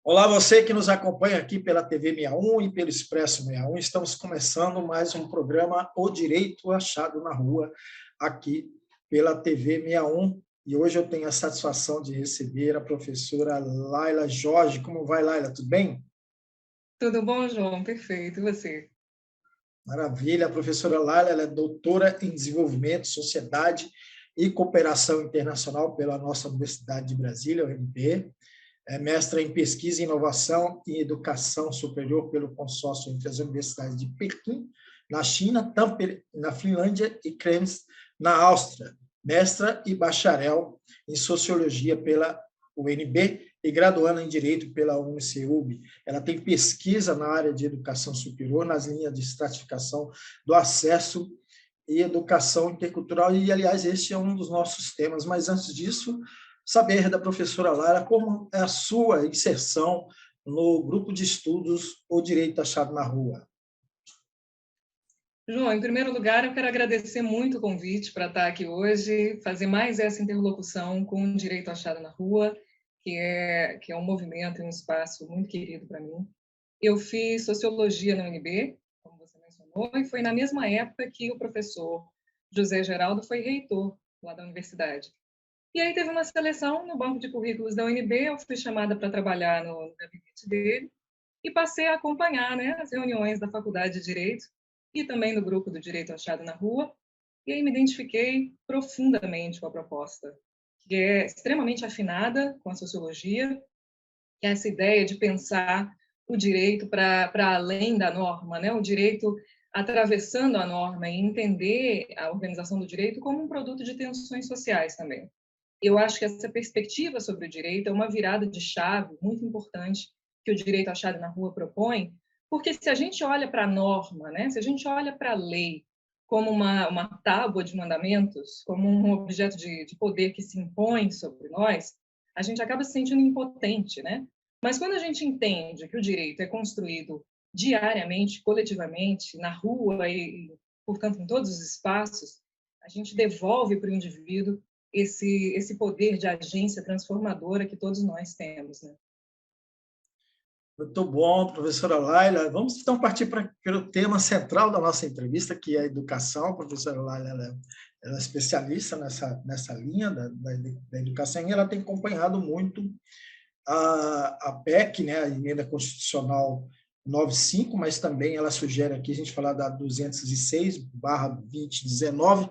Olá, você que nos acompanha aqui pela TV 61 e pelo Expresso 61. Estamos começando mais um programa O Direito Achado na Rua, aqui pela TV 61. E hoje eu tenho a satisfação de receber a professora Laila Jorge. Como vai, Laila? Tudo bem? Tudo bom, João? Perfeito. E você? Maravilha. A professora Laila, ela é doutora em Desenvolvimento, Sociedade e Cooperação Internacional pela nossa Universidade de Brasília, UNB. É mestra em Pesquisa, Inovação e Educação Superior pelo consórcio entre as universidades de Pequim, na China, Tampere, na Finlândia, e Krems, na Áustria. Mestra e bacharel em Sociologia pela UNB e graduanda em Direito pela UniCEUB. Ela tem pesquisa na área de educação superior, nas linhas de estratificação do acesso e educação intercultural, e, aliás, este é um dos nossos temas. Mas, antes disso, saber da professora Lara como é a sua inserção no grupo de estudos O Direito Achado na Rua. João, em primeiro lugar, eu quero agradecer muito o convite para estar aqui hoje, fazer mais essa interlocução com o Direito Achado na Rua, que é um movimento e um espaço muito querido para mim. Eu fiz Sociologia na UNB, como você mencionou, e foi na mesma época que o professor José Geraldo foi reitor lá da universidade. E aí teve uma seleção no banco de currículos da UNB, eu fui chamada para trabalhar no gabinete dele, e passei a acompanhar, né, as reuniões da Faculdade de Direito e também do grupo do Direito Achado na Rua, e aí me identifiquei profundamente com a proposta, que é extremamente afinada com a sociologia, que é essa ideia de pensar o direito para além da norma, né, o direito atravessando a norma e entender a organização do direito como um produto de tensões sociais também. Eu acho que essa perspectiva sobre o direito é uma virada de chave muito importante que o Direito Achado na Rua propõe, porque se a gente olha para a norma, né, se a gente olha para a lei como uma tábua de mandamentos, como um objeto de poder que se impõe sobre nós, a gente acaba se sentindo impotente, né? Mas quando a gente entende que o direito é construído diariamente, coletivamente, na rua e portanto, em todos os espaços, a gente devolve para o indivíduo esse poder de agência transformadora que todos nós temos, né? Muito bom, professora Laila. Vamos então partir para o tema central da nossa entrevista, que é a educação. A professora Laila ela é especialista nessa linha da educação, e ela tem acompanhado muito a PEC, né, a Emenda Constitucional 95, mas também ela sugere aqui a gente falar da 206/2019,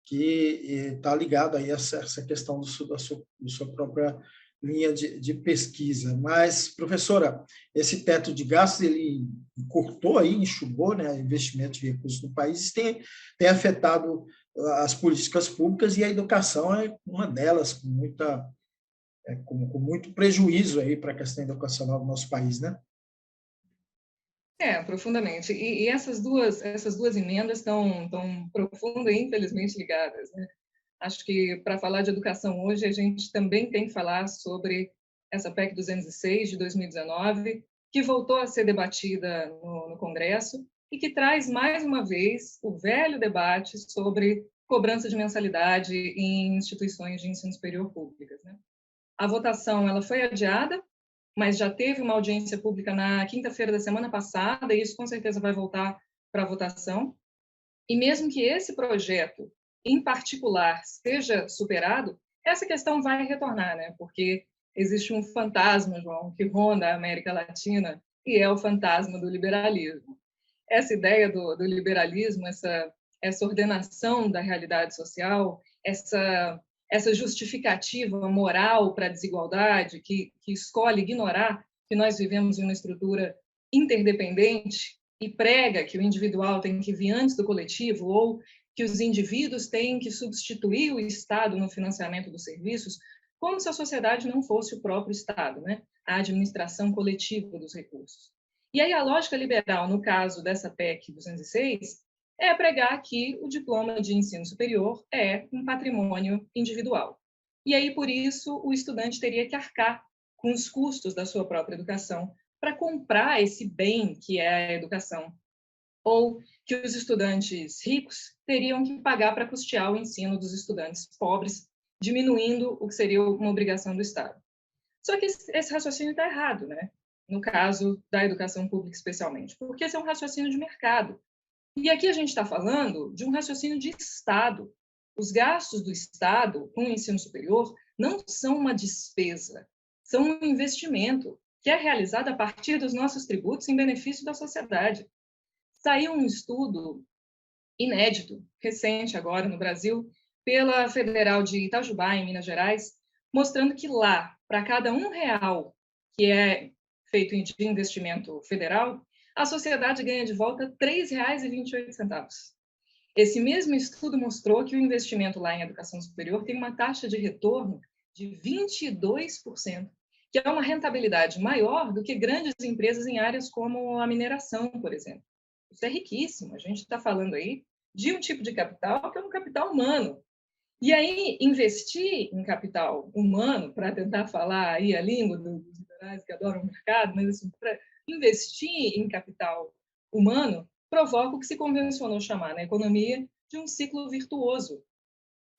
que está ligado aí a essa questão da sua própria linha de pesquisa. Mas, professora, esse teto de gastos, ele cortou aí, enxugou, né, investimentos de recursos no país, tem afetado as políticas públicas, e a educação é uma delas, com muito prejuízo aí para a questão educacional do nosso país, né? Profundamente. E essas duas emendas estão profunda e infelizmente ligadas, né? Acho que para falar de educação hoje, a gente também tem que falar sobre essa PEC 206 de 2019, que voltou a ser debatida no Congresso e que traz mais uma vez o velho debate sobre cobrança de mensalidade em instituições de ensino superior públicas, né? A votação ela foi adiada, mas já teve uma audiência pública na quinta-feira da semana passada, e isso com certeza vai voltar para a votação. E mesmo que esse projeto, em particular, seja superado, essa questão vai retornar, né? Porque existe um fantasma, João, que ronda a América Latina, e é o fantasma do liberalismo. Essa ideia do liberalismo, essa ordenação da realidade social, essa justificativa moral para a desigualdade, que escolhe ignorar que nós vivemos em uma estrutura interdependente e prega que o individual tem que vir antes do coletivo, ou que os indivíduos têm que substituir o Estado no financiamento dos serviços, como se a sociedade não fosse o próprio Estado, né? A administração coletiva dos recursos. E aí a lógica liberal, no caso dessa PEC 206, é pregar que o diploma de ensino superior é um patrimônio individual. E aí, por isso, o estudante teria que arcar com os custos da sua própria educação para comprar esse bem que é a educação. Ou que os estudantes ricos teriam que pagar para custear o ensino dos estudantes pobres, diminuindo o que seria uma obrigação do Estado. Só que esse raciocínio está errado, né? No caso da educação pública especialmente, porque esse é um raciocínio de mercado. E aqui a gente está falando de um raciocínio de Estado. Os gastos do Estado com o ensino superior não são uma despesa, são um investimento que é realizado a partir dos nossos tributos em benefício da sociedade. Saiu um estudo inédito, recente agora no Brasil, pela Federal de Itajubá, em Minas Gerais, mostrando que lá, para cada R$ 1 que é feito de investimento federal, a sociedade ganha de volta R$ 3,28. Esse mesmo estudo mostrou que o investimento lá em educação superior tem uma taxa de retorno de 22%, que é uma rentabilidade maior do que grandes empresas em áreas como a mineração, por exemplo. Isso é riquíssimo. A gente está falando aí de um tipo de capital que é um capital humano. E aí, investir em capital humano, para tentar falar aí a língua dos liberais que adoram o mercado, mas assim, para investir em capital humano, provoca o que se convencionou chamar na economia de um ciclo virtuoso,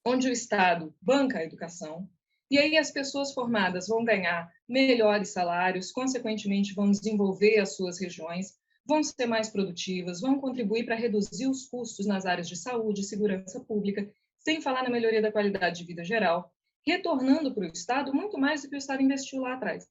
onde o Estado banca a educação, e aí as pessoas formadas vão ganhar melhores salários, consequentemente vão desenvolver as suas regiões, vão ser mais produtivas, vão contribuir para reduzir os custos nas áreas de saúde e segurança pública, sem falar na melhoria da qualidade de vida geral, retornando para o Estado muito mais do que o Estado investiu lá atrás.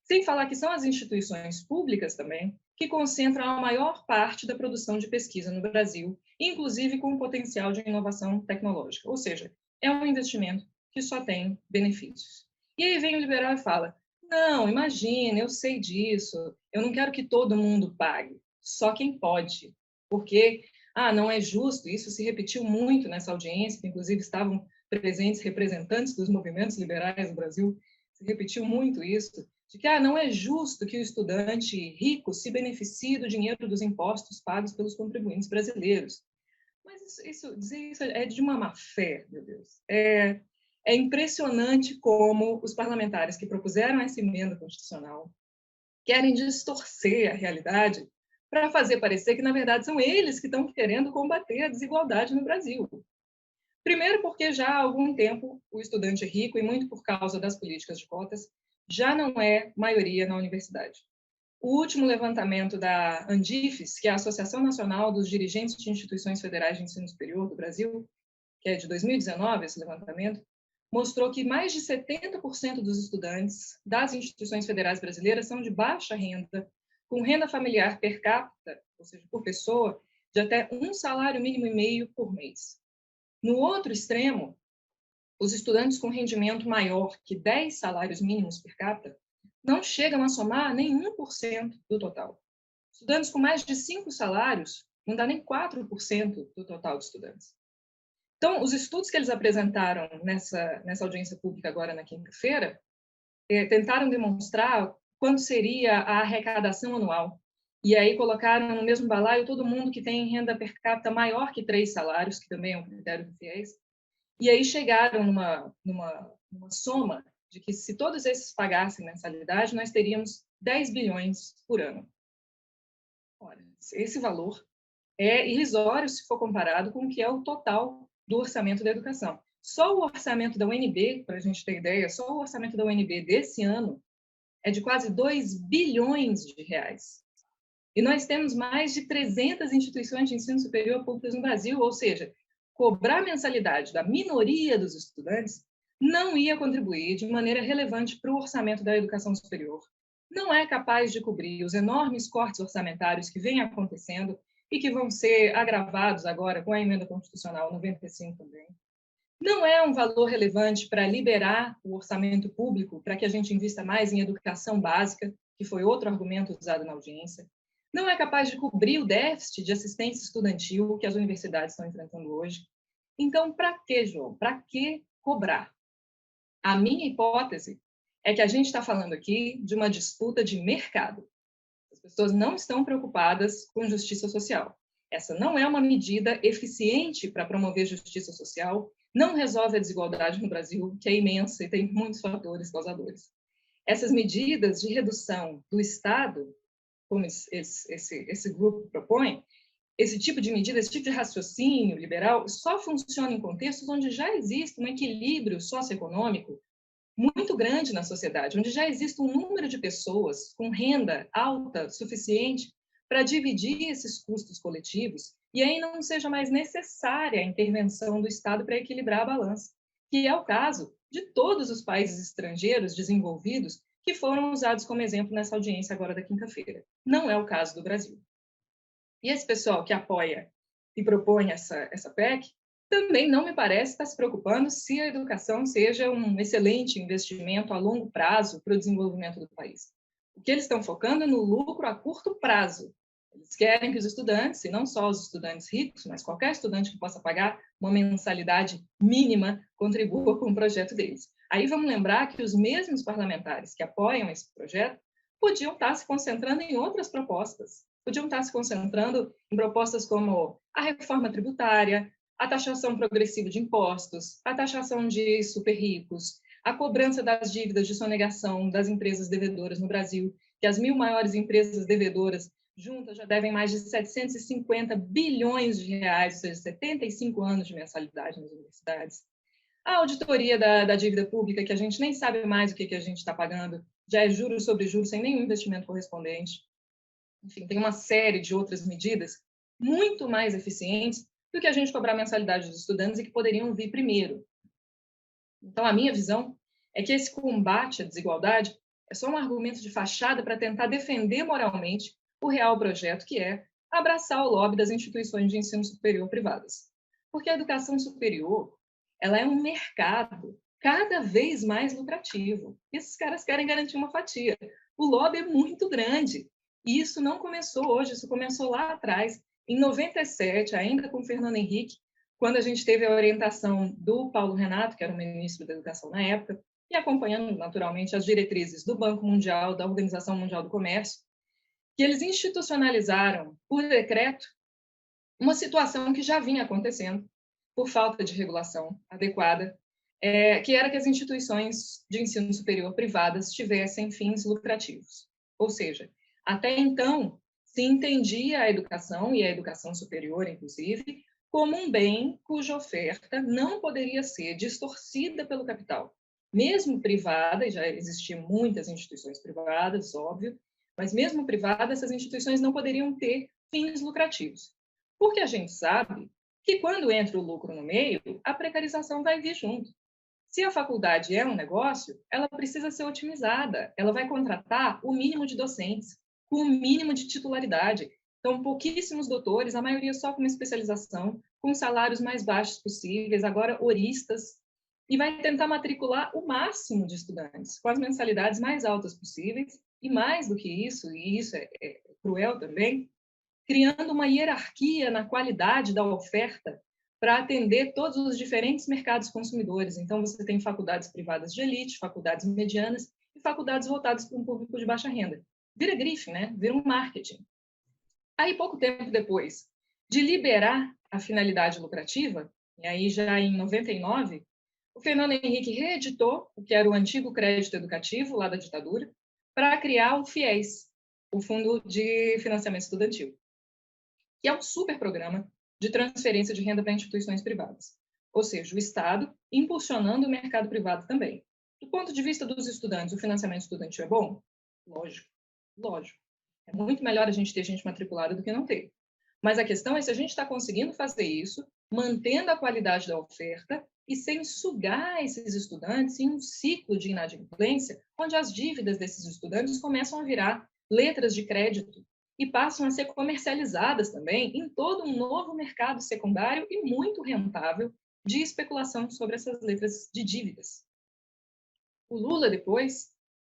Sem falar que são as instituições públicas também que concentram a maior parte da produção de pesquisa no Brasil, inclusive com um potencial de inovação tecnológica. Ou seja, é um investimento que só tem benefícios. E aí vem o liberal e fala, não, imagina, eu sei disso, eu não quero que todo mundo pague, só quem pode. Porque, não é justo, isso se repetiu muito nessa audiência, que inclusive estavam presentes representantes dos movimentos liberais no Brasil, se repetiu muito isso, de que não é justo que o estudante rico se beneficie do dinheiro dos impostos pagos pelos contribuintes brasileiros. Mas dizer isso é de uma má-fé, meu Deus. É impressionante como os parlamentares que propuseram essa emenda constitucional querem distorcer a realidade para fazer parecer que, na verdade, são eles que estão querendo combater a desigualdade no Brasil. Primeiro porque já há algum tempo o estudante rico, e muito por causa das políticas de cotas, já não é maioria na universidade. O último levantamento da Andifes, que é a Associação Nacional dos Dirigentes de Instituições Federais de Ensino Superior do Brasil, que é de 2019, esse levantamento, mostrou que mais de 70% dos estudantes das instituições federais brasileiras são de baixa renda, com renda familiar per capita, ou seja, por pessoa, de até um salário mínimo e meio por mês. No outro extremo, os estudantes com rendimento maior que 10 salários mínimos per capita não chegam a somar nem 1% do total. Estudantes com mais de 5 salários não dá nem 4% do total de estudantes. Então, os estudos que eles apresentaram nessa audiência pública agora na quinta-feira tentaram demonstrar quanto seria a arrecadação anual. E aí colocaram no mesmo balaio todo mundo que tem renda per capita maior que 3 salários, que também é um critério do FIES, e aí chegaram numa soma de que se todos esses pagassem mensalidade, nós teríamos 10 bilhões por ano. Ora, esse valor é irrisório se for comparado com o que é o total do orçamento da educação. Só o orçamento da UNB, para a gente ter ideia, só o orçamento da UNB desse ano é de quase 2 bilhões de reais. E nós temos mais de 300 instituições de ensino superior públicas no Brasil, ou seja, cobrar mensalidade da minoria dos estudantes não ia contribuir de maneira relevante para o orçamento da educação superior. Não é capaz de cobrir os enormes cortes orçamentários que vêm acontecendo e que vão ser agravados agora com a emenda constitucional 95 também. Não é um valor relevante para liberar o orçamento público para que a gente invista mais em educação básica, que foi outro argumento usado na audiência. Não é capaz de cobrir o déficit de assistência estudantil que as universidades estão enfrentando hoje. Então, para que, João? Para que cobrar? A minha hipótese é que a gente está falando aqui de uma disputa de mercado. As pessoas não estão preocupadas com justiça social. Essa não é uma medida eficiente para promover justiça social, não resolve a desigualdade no Brasil, que é imensa e tem muitos fatores causadores. Essas medidas de redução do Estado, como esse grupo propõe, esse tipo de medida, esse tipo de raciocínio liberal, só funciona em contextos onde já existe um equilíbrio socioeconômico muito grande na sociedade, onde já existe um número de pessoas com renda alta suficiente para dividir esses custos coletivos e aí não seja mais necessária a intervenção do Estado para equilibrar a balança, que é o caso de todos os países estrangeiros desenvolvidos que foram usados como exemplo nessa audiência agora da quinta-feira. Não é o caso do Brasil. E esse pessoal que apoia e propõe essa PEC também não me parece estar se preocupando se a educação seja um excelente investimento a longo prazo para o desenvolvimento do país. O que eles estão focando é no lucro a curto prazo. Eles querem que os estudantes, e não só os estudantes ricos, mas qualquer estudante que possa pagar uma mensalidade mínima, contribua com o projeto deles. Aí vamos lembrar que os mesmos parlamentares que apoiam esse projeto podiam estar se concentrando em outras propostas. Podiam estar se concentrando em propostas como a reforma tributária, a taxação progressiva de impostos, a taxação de super ricos, a cobrança das dívidas de sonegação das empresas devedoras no Brasil, que as 1.000 maiores empresas devedoras juntas já devem mais de 750 bilhões de reais, ou seja, 75 anos de mensalidade nas universidades. A auditoria da dívida pública, que a gente nem sabe mais o que a gente está pagando, já é juros sobre juros sem nenhum investimento correspondente. Enfim, tem uma série de outras medidas muito mais eficientes do que a gente cobrar mensalidade dos estudantes e que poderiam vir primeiro. Então, a minha visão é que esse combate à desigualdade é só um argumento de fachada para tentar defender moralmente o real projeto, que é abraçar o lobby das instituições de ensino superior privadas. Porque a educação superior, ela é um mercado cada vez mais lucrativo. Esses caras querem garantir uma fatia. O lobby é muito grande. E isso não começou hoje, isso começou lá atrás, em 97, ainda com Fernando Henrique, quando a gente teve a orientação do Paulo Renato, que era o ministro da Educação na época, e acompanhando, naturalmente, as diretrizes do Banco Mundial, da Organização Mundial do Comércio, que eles institucionalizaram, por decreto, uma situação que já vinha acontecendo, por falta de regulação adequada, que era que as instituições de ensino superior privadas tivessem fins lucrativos. Ou seja, até então, se entendia a educação, e a educação superior, inclusive, como um bem cuja oferta não poderia ser distorcida pelo capital. Mesmo privada, e já existiam muitas instituições privadas, óbvio, mas mesmo privadas, essas instituições não poderiam ter fins lucrativos. Porque a gente sabe que quando entra o lucro no meio, a precarização vai vir junto. Se a faculdade é um negócio, ela precisa ser otimizada, ela vai contratar o mínimo de docentes, com o mínimo de titularidade. Então, pouquíssimos doutores, a maioria só com uma especialização, com salários mais baixos possíveis, agora horistas, e vai tentar matricular o máximo de estudantes, com as mensalidades mais altas possíveis, e mais do que isso, e isso é cruel também, criando uma hierarquia na qualidade da oferta para atender todos os diferentes mercados consumidores. Então, você tem faculdades privadas de elite, faculdades medianas e faculdades voltadas para um público de baixa renda. Vira grife, né? Vira um marketing. Aí, pouco tempo depois de liberar a finalidade lucrativa, e aí já em 99, o Fernando Henrique reeditou o que era o antigo crédito educativo, lá da ditadura, para criar o FIES, o Fundo de Financiamento Estudantil, que é um super programa de transferência de renda para instituições privadas. Ou seja, o Estado impulsionando o mercado privado também. Do ponto de vista dos estudantes, o financiamento estudantil é bom? Lógico, lógico. É muito melhor a gente ter gente matriculada do que não ter. Mas a questão é se a gente está conseguindo fazer isso, mantendo a qualidade da oferta e sem sugar esses estudantes em um ciclo de inadimplência, onde as dívidas desses estudantes começam a virar letras de crédito e passam a ser comercializadas também em todo um novo mercado secundário e muito rentável de especulação sobre essas letras de dívidas. O Lula, depois,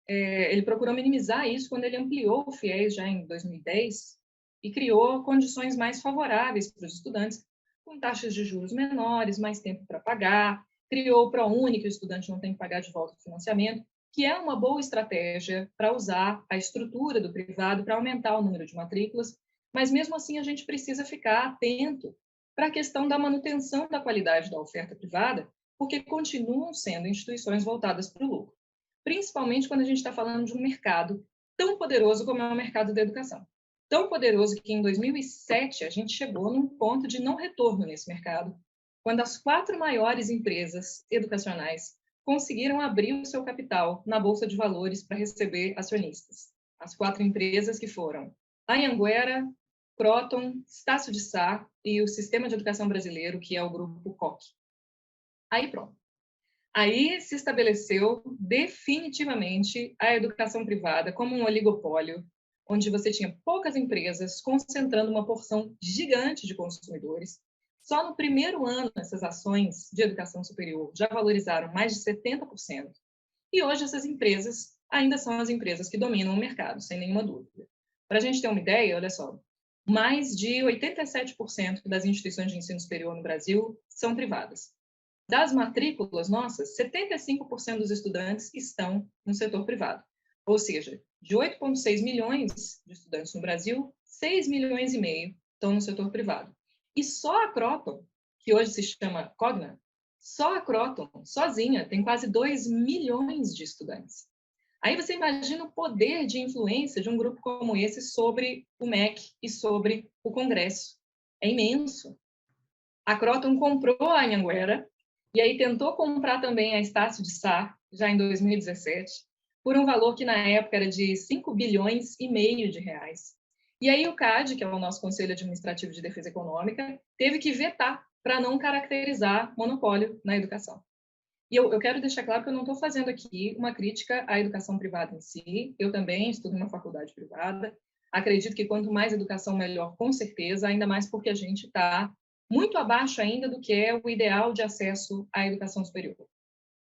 ele procurou minimizar isso quando ele ampliou o FIES já em 2010 e criou condições mais favoráveis para os estudantes, com taxas de juros menores, mais tempo para pagar, criou o ProUni, que o estudante não tem que pagar de volta o financiamento, que é uma boa estratégia para usar a estrutura do privado para aumentar o número de matrículas, mas mesmo assim a gente precisa ficar atento para a questão da manutenção da qualidade da oferta privada, porque continuam sendo instituições voltadas para o lucro, principalmente quando a gente está falando de um mercado tão poderoso como é o mercado da educação. Tão poderoso que em 2007 a gente chegou num ponto de não retorno nesse mercado, quando as 4 maiores empresas educacionais conseguiram abrir o seu capital na Bolsa de Valores para receber acionistas. As 4 empresas que foram a Anhanguera, Kroton, Estácio de Sá e o Sistema de Educação Brasileiro, que é o grupo COC. Aí pronto. Aí se estabeleceu definitivamente a educação privada como um oligopólio, onde você tinha poucas empresas concentrando uma porção gigante de consumidores. Só no primeiro ano, essas ações de educação superior já valorizaram mais de 70%. E hoje essas empresas ainda são as empresas que dominam o mercado, sem nenhuma dúvida. Para a gente ter uma ideia, olha só, mais de 87% das instituições de ensino superior no Brasil são privadas. Das matrículas nossas, 75% dos estudantes estão no setor privado. Ou seja, de 8,6 milhões de estudantes no Brasil, 6,5 milhões estão no setor privado. E só a Kroton, que hoje se chama Cogna, só a Kroton, sozinha, tem quase 2 milhões de estudantes. Aí você imagina o poder de influência de um grupo como esse sobre o MEC e sobre o Congresso. É imenso. A Kroton comprou a Anhanguera e aí tentou comprar também a Estácio de Sá, já em 2017, por um valor que na época era de 5,5 bilhões de reais. E aí o CAD, que é o nosso Conselho Administrativo de Defesa Econômica, teve que vetar para não caracterizar monopólio na educação. E eu quero deixar claro que eu não estou fazendo aqui uma crítica à educação privada em si. Eu também estudo em uma faculdade privada. Acredito que quanto mais educação, melhor, com certeza, ainda mais porque a gente está muito abaixo ainda do que é o ideal de acesso à educação superior.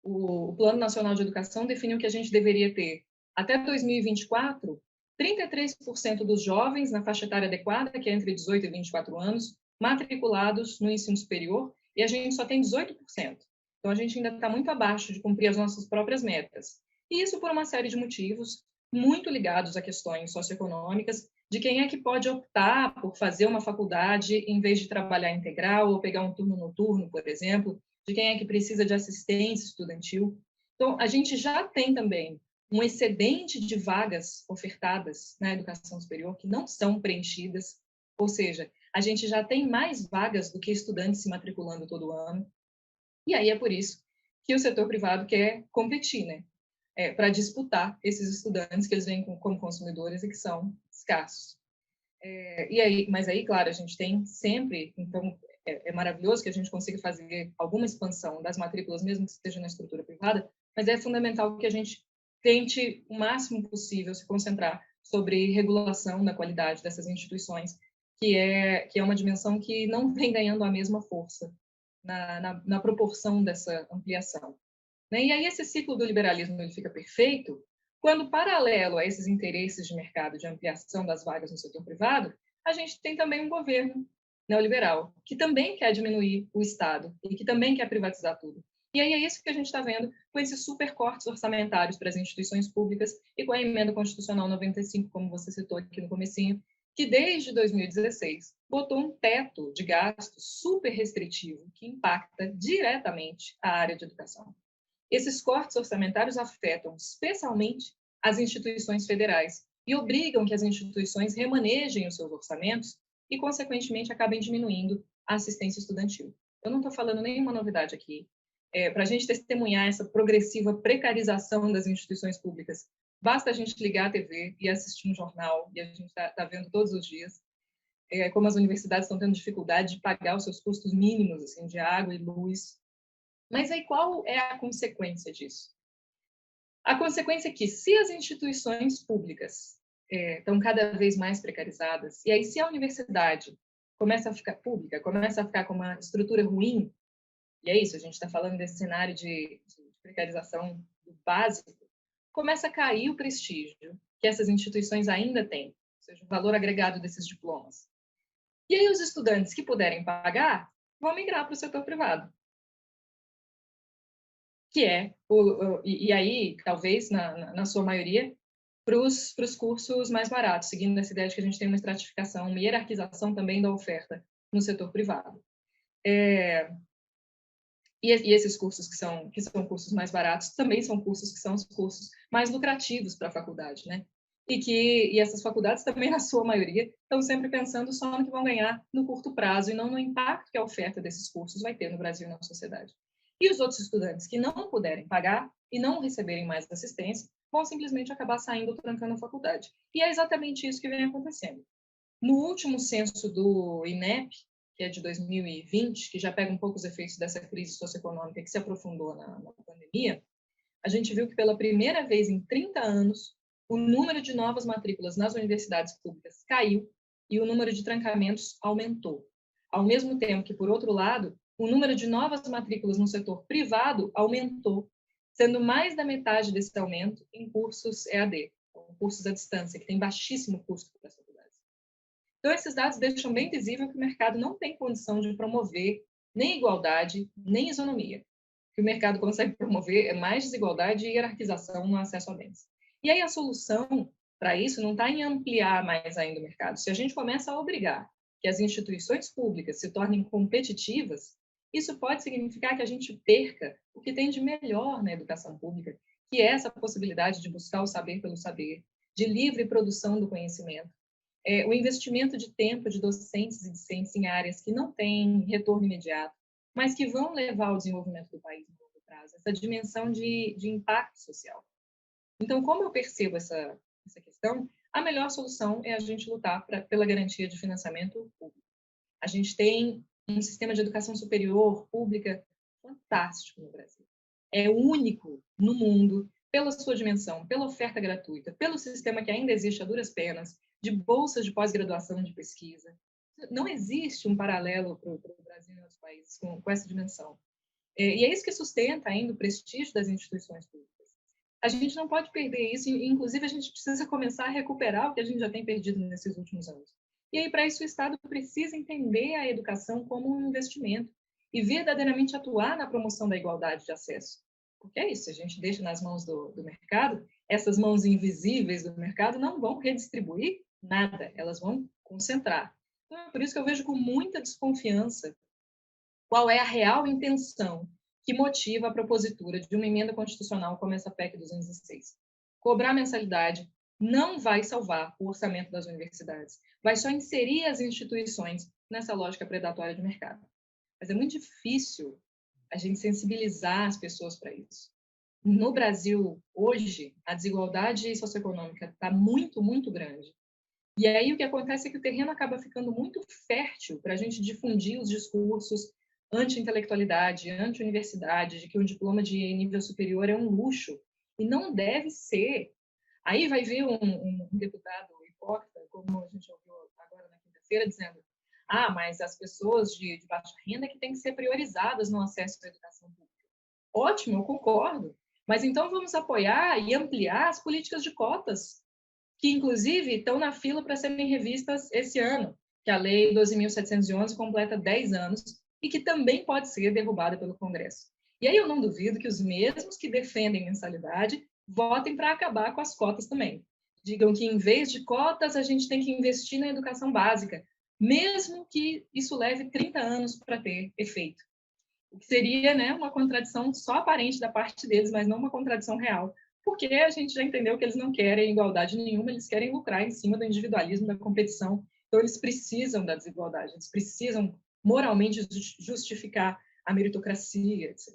O Plano Nacional de Educação definiu que a gente deveria ter, até 2024, 33% dos jovens na faixa etária adequada, que é entre 18 e 24 anos, matriculados no ensino superior, e a gente só tem 18%. Então, a gente ainda está muito abaixo de cumprir as nossas próprias metas. E isso por uma série de motivos, muito ligados a questões socioeconômicas, de quem é que pode optar por fazer uma faculdade em vez de trabalhar integral ou pegar um turno noturno, por exemplo, de quem é que precisa de assistência estudantil. Então, a gente já tem também um excedente de vagas ofertadas na educação superior que não são preenchidas, ou seja, a gente já tem mais vagas do que estudantes se matriculando todo ano. E aí é por isso que o setor privado quer competir, né? Para disputar esses estudantes que eles vêm como consumidores e que são escassos. Mas aí, claro, a gente tem sempre, então, é maravilhoso que a gente consiga fazer alguma expansão das matrículas, mesmo que esteja na estrutura privada, mas é fundamental que a gente tente, o máximo possível, se concentrar sobre regulação da qualidade dessas instituições, que é uma dimensão que não vem ganhando a mesma força na proporção dessa ampliação. Né? E aí esse ciclo do liberalismo ele fica perfeito quando, paralelo a esses interesses de mercado de ampliação das vagas no setor privado, a gente tem também um governo neoliberal, que também quer diminuir o Estado e que também quer privatizar tudo. E aí é isso que a gente está vendo com esses super cortes orçamentários para as instituições públicas e com a emenda constitucional 95, como você citou aqui no comecinho, que desde 2016 botou um teto de gasto super restritivo que impacta diretamente a área de educação. Esses cortes orçamentários afetam especialmente as instituições federais e obrigam que as instituições remanejem os seus orçamentos e, consequentemente, acabem diminuindo a assistência estudantil. Eu não estou falando nenhuma novidade aqui. Para a gente testemunhar essa progressiva precarização das instituições públicas, basta a gente ligar a TV e assistir um jornal, e a gente está vendo todos os dias como as universidades estão tendo dificuldade de pagar os seus custos mínimos assim, de água e luz. Mas aí qual é a consequência disso? A consequência é que, se as instituições públicas estão cada vez mais precarizadas, e aí se a universidade começa a ficar pública, começa a ficar com uma estrutura ruim, e é isso, a gente está falando desse cenário de precarização básico, começa a cair o prestígio que essas instituições ainda têm, ou seja, o valor agregado desses diplomas. E aí os estudantes que puderem pagar vão migrar para o setor privado. Que e aí, talvez, na sua maioria, para os cursos mais baratos, seguindo essa ideia de que a gente tem uma estratificação, uma hierarquização também da oferta no setor privado. E esses cursos que são cursos mais baratos também são cursos que são os cursos mais lucrativos para a faculdade, né? E essas faculdades também, na sua maioria, estão sempre pensando só no que vão ganhar no curto prazo e não no impacto que a oferta desses cursos vai ter no Brasil e na sociedade. E os outros estudantes que não puderem pagar e não receberem mais assistência vão simplesmente acabar saindo ou trancando a faculdade. E é exatamente isso que vem acontecendo. No último censo do INEP, que é de 2020, que já pega um pouco os efeitos dessa crise socioeconômica que se aprofundou na pandemia, a gente viu que pela primeira vez em 30 anos, o número de novas matrículas nas universidades públicas caiu e o número de trancamentos aumentou. Ao mesmo tempo que, por outro lado, o número de novas matrículas no setor privado aumentou, sendo mais da metade desse aumento em cursos EAD, cursos à distância, que tem baixíssimo custo para as faculdades. Então, esses dados deixam bem visível que o mercado não tem condição de promover nem igualdade, nem isonomia. O que o mercado consegue promover é mais desigualdade e hierarquização no acesso a bens. E aí a solução para isso não está em ampliar mais ainda o mercado. Se a gente começa a obrigar que as instituições públicas se tornem competitivas, isso pode significar que a gente perca o que tem de melhor na educação pública, que é essa possibilidade de buscar o saber pelo saber, de livre produção do conhecimento, o investimento de tempo de docentes e discentes em áreas que não têm retorno imediato, mas que vão levar ao desenvolvimento do país no longo prazo, essa dimensão de impacto social. Então, como eu percebo essa questão, a melhor solução é a gente lutar pela garantia de financiamento público. A gente tem um sistema de educação superior pública fantástico no Brasil. É único no mundo pela sua dimensão, pela oferta gratuita, pelo sistema que ainda existe a duras penas, de bolsas de pós-graduação de pesquisa. Não existe um paralelo para o Brasil e outros países com essa dimensão. E é isso que sustenta ainda o prestígio das instituições públicas. A gente não pode perder isso, e inclusive a gente precisa começar a recuperar o que a gente já tem perdido nesses últimos anos. E aí, para isso, o Estado precisa entender a educação como um investimento e verdadeiramente atuar na promoção da igualdade de acesso. Porque é isso, a gente deixa nas mãos do mercado, essas mãos invisíveis do mercado não vão redistribuir nada, elas vão concentrar. Então, é por isso que eu vejo com muita desconfiança qual é a real intenção que motiva a propositura de uma emenda constitucional como essa PEC 206. Cobrar mensalidade não vai salvar o orçamento das universidades, vai só inserir as instituições nessa lógica predatória de mercado. Mas é muito difícil a gente sensibilizar as pessoas para isso. No Brasil, hoje, a desigualdade socioeconômica está muito, muito grande. E aí o que acontece é que o terreno acaba ficando muito fértil para a gente difundir os discursos anti-intelectualidade, anti-universidade, de que um diploma de nível superior é um luxo, e não deve ser. Aí vai vir um deputado hipócrita, como a gente ouviu agora na quinta-feira, dizendo mas as pessoas de baixa renda que têm que ser priorizadas no acesso à educação pública. Ótimo, eu concordo, mas então vamos apoiar e ampliar as políticas de cotas, que inclusive estão na fila para serem revistas esse ano, que a Lei 12.711 completa 10 anos, e que também pode ser derrubada pelo Congresso. E aí eu não duvido que os mesmos que defendem mensalidade votem para acabar com as cotas também. Digam que, em vez de cotas, a gente tem que investir na educação básica, mesmo que isso leve 30 anos para ter efeito. O que seria, né, uma contradição só aparente da parte deles, mas não uma contradição real. Porque a gente já entendeu que eles não querem igualdade nenhuma, eles querem lucrar em cima do individualismo, da competição. Então, eles precisam da desigualdade, eles precisam moralmente justificar a meritocracia, etc.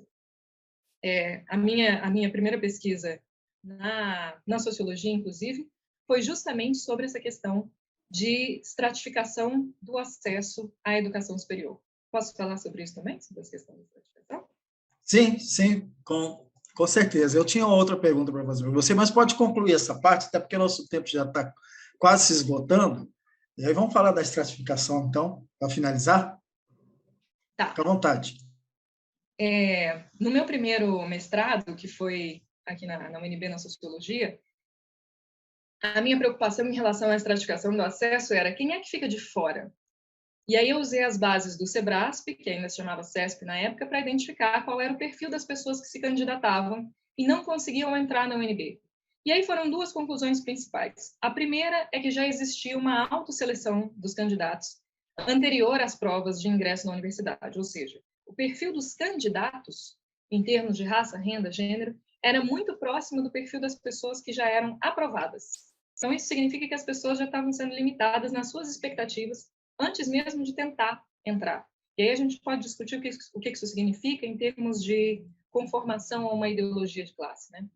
A minha primeira pesquisa na sociologia, inclusive, foi justamente sobre essa questão de estratificação do acesso à educação superior. Posso falar sobre isso também, sobre essa questão da estratificação? Sim, com certeza. Eu tinha outra pergunta para fazer para você, mas pode concluir essa parte, até porque nosso tempo já está quase se esgotando. E aí vamos falar da estratificação, então, para finalizar? Tá. Fica à vontade. No meu primeiro mestrado, que foi aqui na UNB, na Sociologia, a minha preocupação em relação à estratificação do acesso era quem é que fica de fora. E aí eu usei as bases do SEBRASP, que ainda se chamava CESP na época, para identificar qual era o perfil das pessoas que se candidatavam e não conseguiam entrar na UNB. E aí foram duas conclusões principais. A primeira é que já existia uma autoseleção dos candidatos anterior às provas de ingresso na universidade, ou seja, o perfil dos candidatos, em termos de raça, renda, gênero, era muito próximo do perfil das pessoas que já eram aprovadas. Então, isso significa que as pessoas já estavam sendo limitadas nas suas expectativas antes mesmo de tentar entrar. E aí a gente pode discutir o que isso significa em termos de conformação a uma ideologia de classe, né?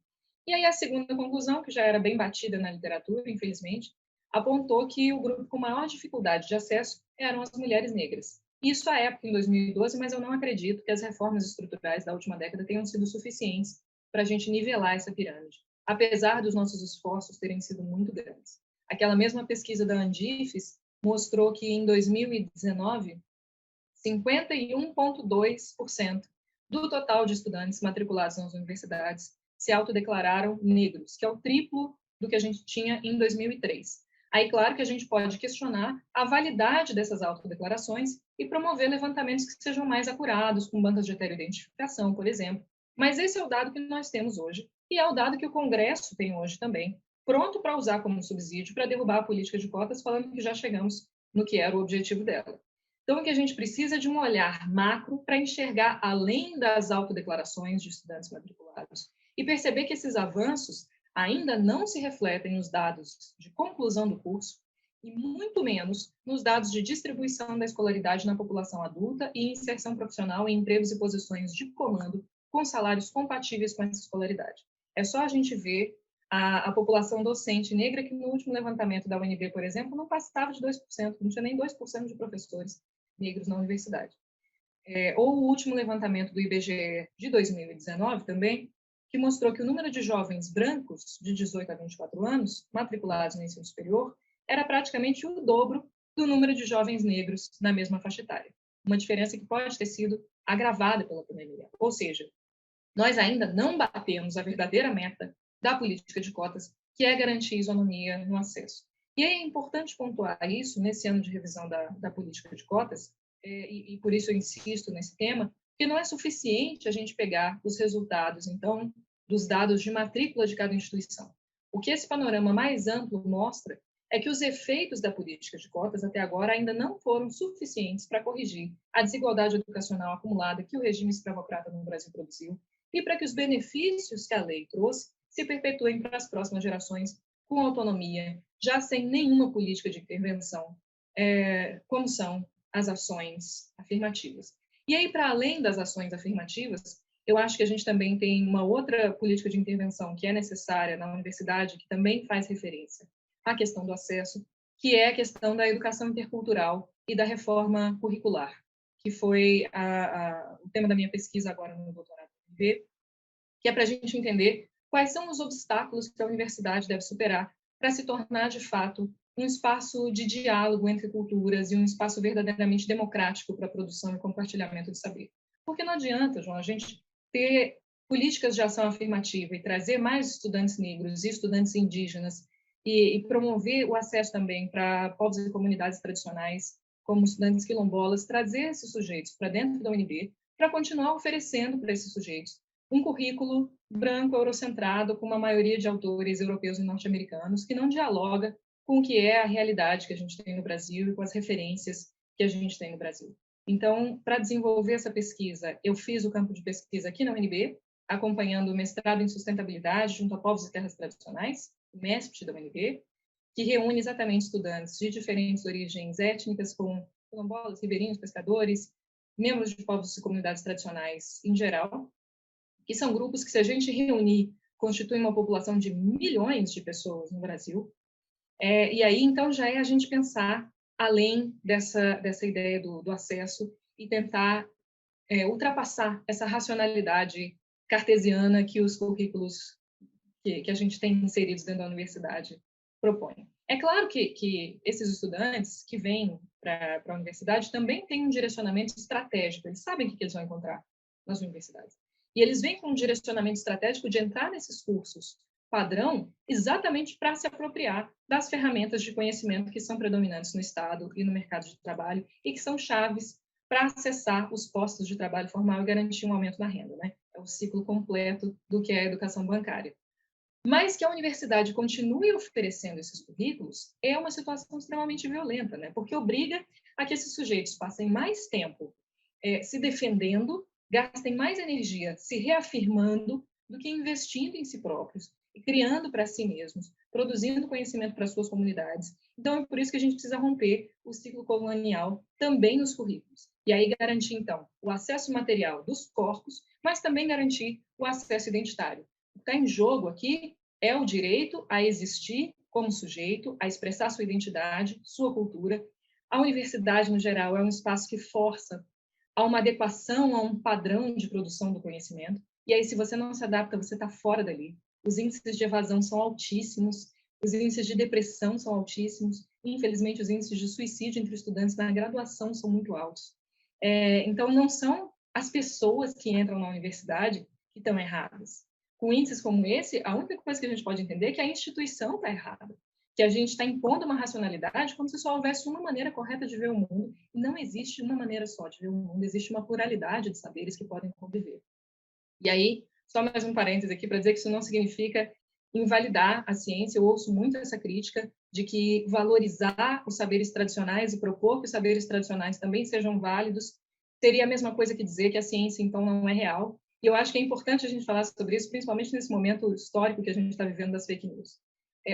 E aí a segunda conclusão, que já era bem batida na literatura, infelizmente, apontou que o grupo com maior dificuldade de acesso eram as mulheres negras. Isso à época, em 2012, mas eu não acredito que as reformas estruturais da última década tenham sido suficientes para a gente nivelar essa pirâmide, apesar dos nossos esforços terem sido muito grandes. Aquela mesma pesquisa da Andifes mostrou que, em 2019, 51,2% do total de estudantes matriculados nas universidades se autodeclararam negros, que é o triplo do que a gente tinha em 2003. Aí, claro que a gente pode questionar a validade dessas autodeclarações e promover levantamentos que sejam mais acurados, com bancas de heteroidentificação, por exemplo. Mas esse é o dado que nós temos hoje, e é o dado que o Congresso tem hoje também, pronto para usar como subsídio para derrubar a política de cotas, falando que já chegamos no que era o objetivo dela. Então, o que a gente precisa é de um olhar macro para enxergar além das autodeclarações de estudantes matriculados e perceber que esses avanços ainda não se refletem nos dados de conclusão do curso e muito menos nos dados de distribuição da escolaridade na população adulta e inserção profissional em empregos e posições de comando com salários compatíveis com essa escolaridade. É só a gente ver a população docente negra que no último levantamento da UNB, por exemplo, não passava de 2%, não tinha nem 2% de professores negros na universidade. Ou o último levantamento do IBGE de 2019 também, que mostrou que o número de jovens brancos de 18 a 24 anos matriculados no ensino superior era praticamente o dobro do número de jovens negros na mesma faixa etária. Uma diferença que pode ter sido agravada pela pandemia. Ou seja, nós ainda não batemos a verdadeira meta da política de cotas, que é garantir isonomia no acesso. E é importante pontuar isso nesse ano de revisão da política de cotas, e por isso eu insisto nesse tema, que não é suficiente a gente pegar os resultados, então, dos dados de matrícula de cada instituição. O que esse panorama mais amplo mostra é que os efeitos da política de cotas até agora ainda não foram suficientes para corrigir a desigualdade educacional acumulada que o regime escravocrata no Brasil produziu e para que os benefícios que a lei trouxe se perpetuem para as próximas gerações com autonomia, já sem nenhuma política de intervenção, como são as ações afirmativas. E aí, para além das ações afirmativas, eu acho que a gente também tem uma outra política de intervenção que é necessária na universidade, que também faz referência à questão do acesso, que é a questão da educação intercultural e da reforma curricular, que foi o tema da minha pesquisa agora no doutorado do MV, que é para a gente entender quais são os obstáculos que a universidade deve superar para se tornar, de fato, um espaço de diálogo entre culturas e um espaço verdadeiramente democrático para a produção e compartilhamento de saber. Porque não adianta, João, a gente ter políticas de ação afirmativa e trazer mais estudantes negros e estudantes indígenas e promover o acesso também para povos e comunidades tradicionais, como estudantes quilombolas, trazer esses sujeitos para dentro da UNB para continuar oferecendo para esses sujeitos um currículo branco eurocentrado com uma maioria de autores europeus e norte-americanos que não dialoga com o que é a realidade que a gente tem no Brasil e com as referências que a gente tem no Brasil. Então, para desenvolver essa pesquisa, eu fiz o campo de pesquisa aqui na UNB, acompanhando o mestrado em sustentabilidade junto a povos e terras tradicionais, o MEST da UNB, que reúne exatamente estudantes de diferentes origens étnicas, como quilombolas, ribeirinhos, pescadores, membros de povos e comunidades tradicionais em geral, que são grupos que, se a gente reunir, constituem uma população de milhões de pessoas no Brasil. E aí, então, já é a gente pensar além dessa ideia do acesso e tentar ultrapassar essa racionalidade cartesiana que os currículos que a gente tem inseridos dentro da universidade propõem. É claro que esses estudantes que vêm para a universidade também têm um direcionamento estratégico, eles sabem o que eles vão encontrar nas universidades. E eles vêm com um direcionamento estratégico de entrar nesses cursos padrão exatamente para se apropriar das ferramentas de conhecimento que são predominantes no Estado e no mercado de trabalho e que são chaves para acessar os postos de trabalho formal e garantir um aumento da renda, né? É o ciclo completo do que é a educação bancária. Mas que a universidade continue oferecendo esses currículos é uma situação extremamente violenta, né? Porque obriga a que esses sujeitos passem mais tempo se defendendo, gastem mais energia se reafirmando do que investindo em si próprios e criando para si mesmos, produzindo conhecimento para suas comunidades. Então, é por isso que a gente precisa romper o ciclo colonial também nos currículos. E aí garantir, então, o acesso material dos corpos, mas também garantir o acesso identitário. O que está em jogo aqui é o direito a existir como sujeito, a expressar sua identidade, sua cultura. A universidade, no geral, é um espaço que força a uma adequação a um padrão de produção do conhecimento. E aí, se você não se adapta, você está fora dali. Os índices de evasão são altíssimos, os índices de depressão são altíssimos, e, infelizmente, os índices de suicídio entre estudantes na graduação são muito altos. Então, não são as pessoas que entram na universidade que estão erradas. Com índices como esse, a única coisa que a gente pode entender é que a instituição está errada, que a gente está impondo uma racionalidade como se só houvesse uma maneira correta de ver o mundo, e não existe uma maneira só de ver o mundo, existe uma pluralidade de saberes que podem conviver. E aí, só mais um parêntese aqui para dizer que isso não significa invalidar a ciência. Eu ouço muito essa crítica de que valorizar os saberes tradicionais e propor que os saberes tradicionais também sejam válidos seria a mesma coisa que dizer que a ciência, então, não é real. E eu acho que é importante a gente falar sobre isso, principalmente nesse momento histórico que a gente está vivendo das fake news.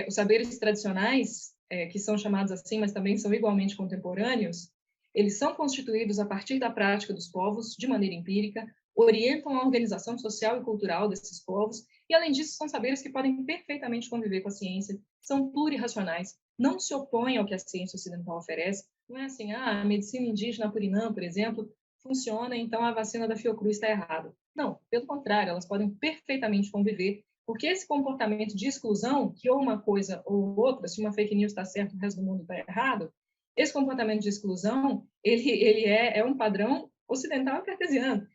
Os saberes tradicionais, que são chamados assim, mas também são igualmente contemporâneos, eles são constituídos a partir da prática dos povos, de maneira empírica, orientam a organização social e cultural desses povos, e, além disso, são saberes que podem perfeitamente conviver com a ciência, são plurirracionais, não se opõem ao que a ciência ocidental oferece. Não é assim, a medicina indígena Purinã, por exemplo, funciona, então a vacina da Fiocruz está errada. Não, pelo contrário, elas podem perfeitamente conviver, porque esse comportamento de exclusão, que ou uma coisa ou outra, se uma fake news está certa, o resto do mundo está errado, esse comportamento de exclusão, ele é um padrão ocidental e cartesiano,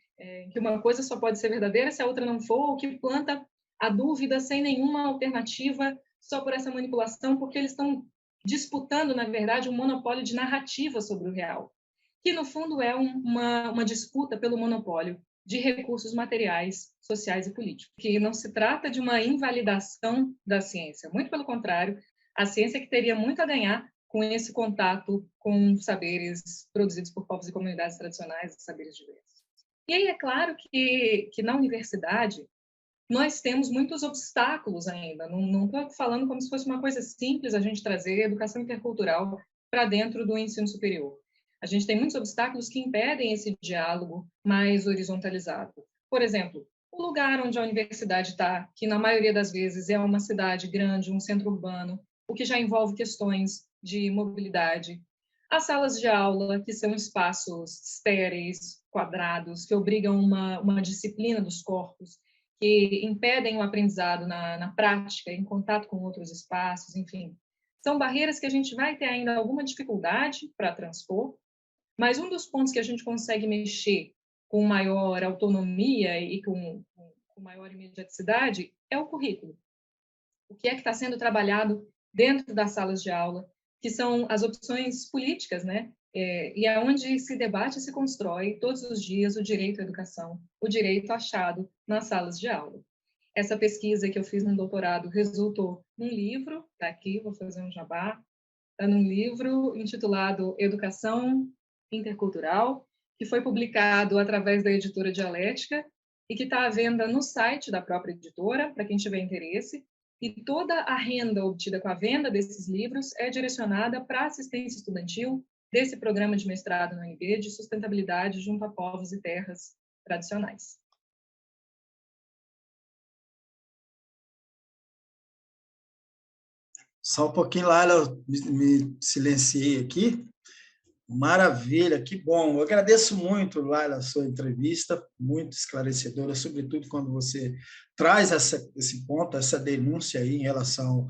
que uma coisa só pode ser verdadeira se a outra não for, ou que planta a dúvida sem nenhuma alternativa, só por essa manipulação, porque eles estão disputando, na verdade, um monopólio de narrativa sobre o real, que, no fundo, é uma disputa pelo monopólio de recursos materiais, sociais e políticos, que não se trata de uma invalidação da ciência, muito pelo contrário, a ciência que teria muito a ganhar com esse contato com saberes produzidos por povos e comunidades tradicionais, saberes diversos. E aí é claro que na universidade nós temos muitos obstáculos ainda. Não estou falando como se fosse uma coisa simples a gente trazer educação intercultural para dentro do ensino superior. A gente tem muitos obstáculos que impedem esse diálogo mais horizontalizado. Por exemplo, o lugar onde a universidade está, que na maioria das vezes é uma cidade grande, um centro urbano, o que já envolve questões de mobilidade. As salas de aula, que são espaços estéreis, quadrados, que obrigam uma disciplina dos corpos, que impedem o aprendizado na prática, em contato com outros espaços, enfim. São barreiras que a gente vai ter ainda alguma dificuldade para transpor, mas um dos pontos que a gente consegue mexer com maior autonomia e com maior imediaticidade é o currículo. O que é que está sendo trabalhado dentro das salas de aula, que são as opções políticas, né? E é onde se debate e se constrói todos os dias o direito à educação, o direito achado nas salas de aula. Essa pesquisa que eu fiz no doutorado resultou num livro, tá aqui, vou fazer um jabá, está num livro intitulado Educação Intercultural, que foi publicado através da editora Dialética e que está à venda no site da própria editora, para quem tiver interesse, e toda a renda obtida com a venda desses livros é direcionada para a assistência estudantil desse programa de mestrado na UNB de sustentabilidade junto a povos e terras tradicionais. Só um pouquinho, Laila, eu me silenciei aqui. Maravilha, que bom. Eu agradeço muito, Laila, a sua entrevista, muito esclarecedora, sobretudo quando você traz esse ponto, essa denúncia aí em relação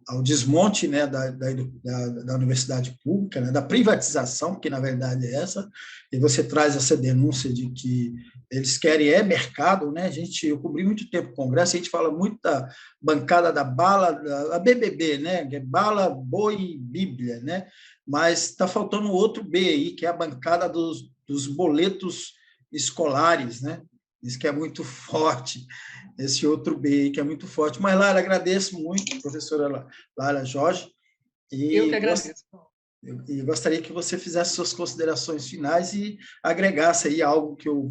ao desmonte, né, da universidade pública, né, da privatização, que na verdade é essa, e você traz essa denúncia de que eles querem mercado, né? Eu cobri muito tempo o Congresso, a gente fala muito da bancada da bala, da BBB, né? Que é bala, boi, Bíblia, né? Mas está faltando outro B aí, que é a bancada dos boletos escolares, né? Isso que é muito forte, esse outro B aí que é muito forte. Mas, Lara, agradeço muito, professora Lara Jorge, Eu que agradeço. e gostaria que você fizesse suas considerações finais e agregasse aí algo que eu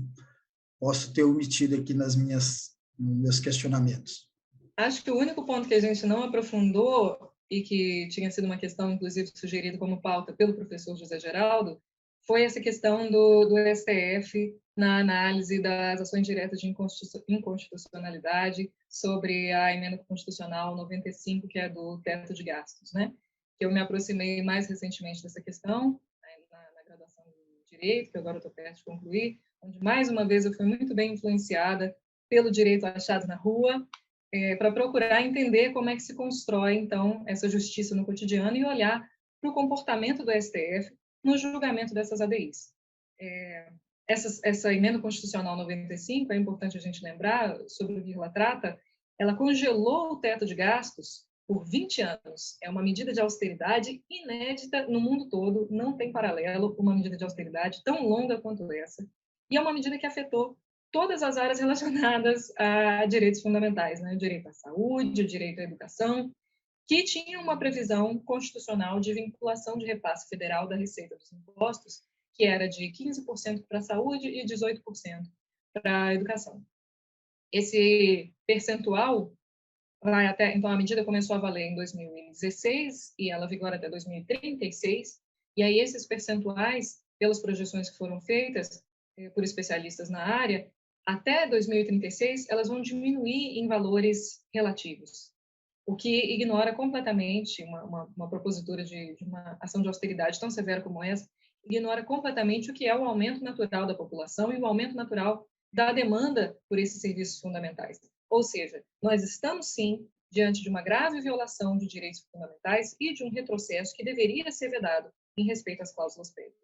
posso ter omitido aqui nos meus questionamentos. Acho que o único ponto que a gente não aprofundou e que tinha sido uma questão, inclusive, sugerida como pauta pelo professor José Geraldo, foi essa questão do STF na análise das ações diretas de inconstitucionalidade sobre a emenda constitucional 95, que é do teto de gastos, né? Eu me aproximei mais recentemente dessa questão, na graduação de Direito, que agora estou perto de concluir, onde, mais uma vez, eu fui muito bem influenciada pelo direito achado na rua, para procurar entender como é que se constrói, então, essa justiça no cotidiano e olhar para o comportamento do STF no julgamento dessas ADIs. Essa emenda constitucional 95, é importante a gente lembrar sobre o que ela trata, ela congelou o teto de gastos por 20 anos. É uma medida de austeridade inédita no mundo todo, não tem paralelo uma medida de austeridade tão longa quanto essa. E é uma medida que afetou todas as áreas relacionadas a direitos fundamentais, né? O direito à saúde, o direito à educação, que tinha uma previsão constitucional de vinculação de repasse federal da receita dos impostos, que era de 15% para a saúde e 18% para a educação. Esse percentual vai até, então a medida começou a valer em 2016 e ela vigora até 2036, e aí esses percentuais, pelas projeções que foram feitas por especialistas na área, até 2036 elas vão diminuir em valores relativos, o que ignora completamente uma propositura de uma ação de austeridade tão severa como essa, ignora completamente o que é o aumento natural da população e o aumento natural da demanda por esses serviços fundamentais. Ou seja, nós estamos, sim, diante de uma grave violação de direitos fundamentais e de um retrocesso que deveria ser vedado em respeito às cláusulas prévias.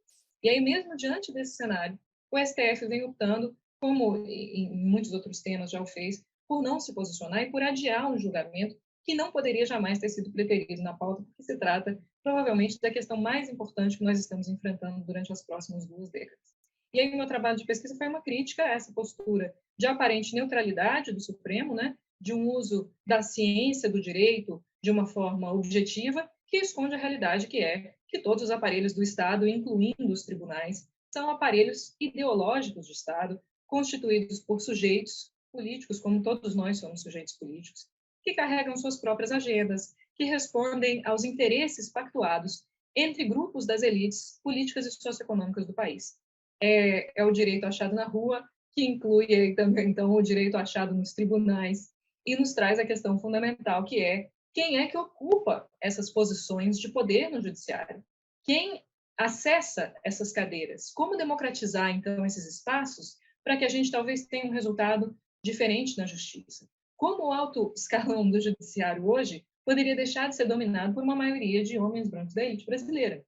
E aí, mesmo diante desse cenário, o STF vem optando, como em muitos outros temas já o fez, por não se posicionar e por adiar um julgamento que não poderia jamais ter sido preterido na pauta, porque se trata, provavelmente, da questão mais importante que nós estamos enfrentando durante as próximas 2 décadas. E aí, o meu trabalho de pesquisa foi uma crítica a essa postura de aparente neutralidade do Supremo, né, de um uso da ciência do direito de uma forma objetiva, que esconde a realidade que é que todos os aparelhos do Estado, incluindo os tribunais, são aparelhos ideológicos de Estado, constituídos por sujeitos políticos, como todos nós somos sujeitos políticos, que carregam suas próprias agendas, que respondem aos interesses pactuados entre grupos das elites políticas e socioeconômicas do país. É o direito achado na rua, que inclui também, então, o direito achado nos tribunais, e nos traz a questão fundamental, que é quem é que ocupa essas posições de poder no judiciário? Quem acessa essas cadeiras? Como democratizar, então, esses espaços para que a gente talvez tenha um resultado diferente na justiça? Como o alto escalão do judiciário hoje poderia deixar de ser dominado por uma maioria de homens brancos da elite brasileira?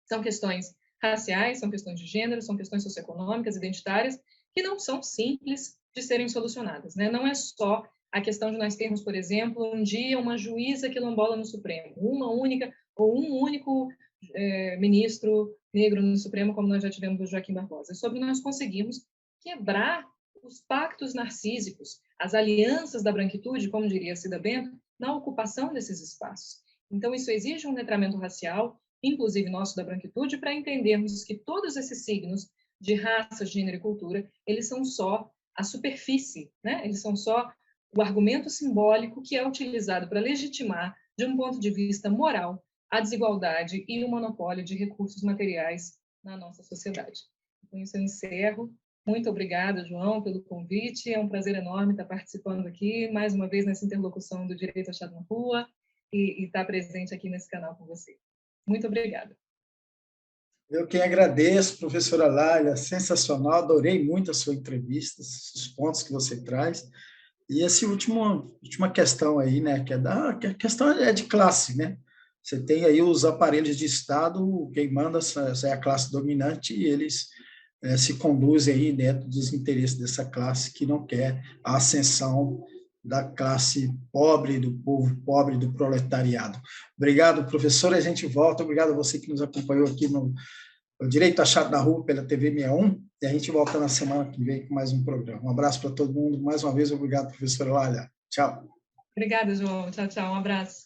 São questões raciais, são questões de gênero, são questões socioeconômicas, identitárias, que não são simples de serem solucionadas, né? Não é só a questão de nós termos, por exemplo, um dia uma juíza quilombola no Supremo, uma única ou um único ministro negro no Supremo, como nós já tivemos do Joaquim Barbosa. É sobre nós conseguirmos quebrar os pactos narcísicos, as alianças da branquitude, como diria Cida Bento, na ocupação desses espaços. Então, isso exige um letramento racial, inclusive nosso da branquitude, para entendermos que todos esses signos de raça, gênero e cultura, eles são só a superfície, né? Eles são só o argumento simbólico que é utilizado para legitimar, de um ponto de vista moral, a desigualdade e o monopólio de recursos materiais na nossa sociedade. Com isso eu encerro. Muito obrigada, João, pelo convite. É um prazer enorme estar participando aqui, mais uma vez, nessa interlocução do Direito Achado na Rua e estar presente aqui nesse canal com você. Muito obrigada. Eu que agradeço, professora Lália, sensacional, adorei muito a sua entrevista, os pontos que você traz. E essa última questão aí, né, que a questão é de classe, né? Você tem aí os aparelhos de Estado, quem manda essa é a classe dominante e eles se conduzem aí dentro dos interesses dessa classe que não quer a ascensão da classe pobre, do povo pobre, do proletariado. Obrigado, professor, a gente volta. Obrigado a você que nos acompanhou aqui no Direito Achado na Rua pela TV 61, e a gente volta na semana que vem com mais um programa. Um abraço para todo mundo. Mais uma vez, obrigado, professora Lália. Tchau. Obrigada, João. Tchau, tchau. Um abraço.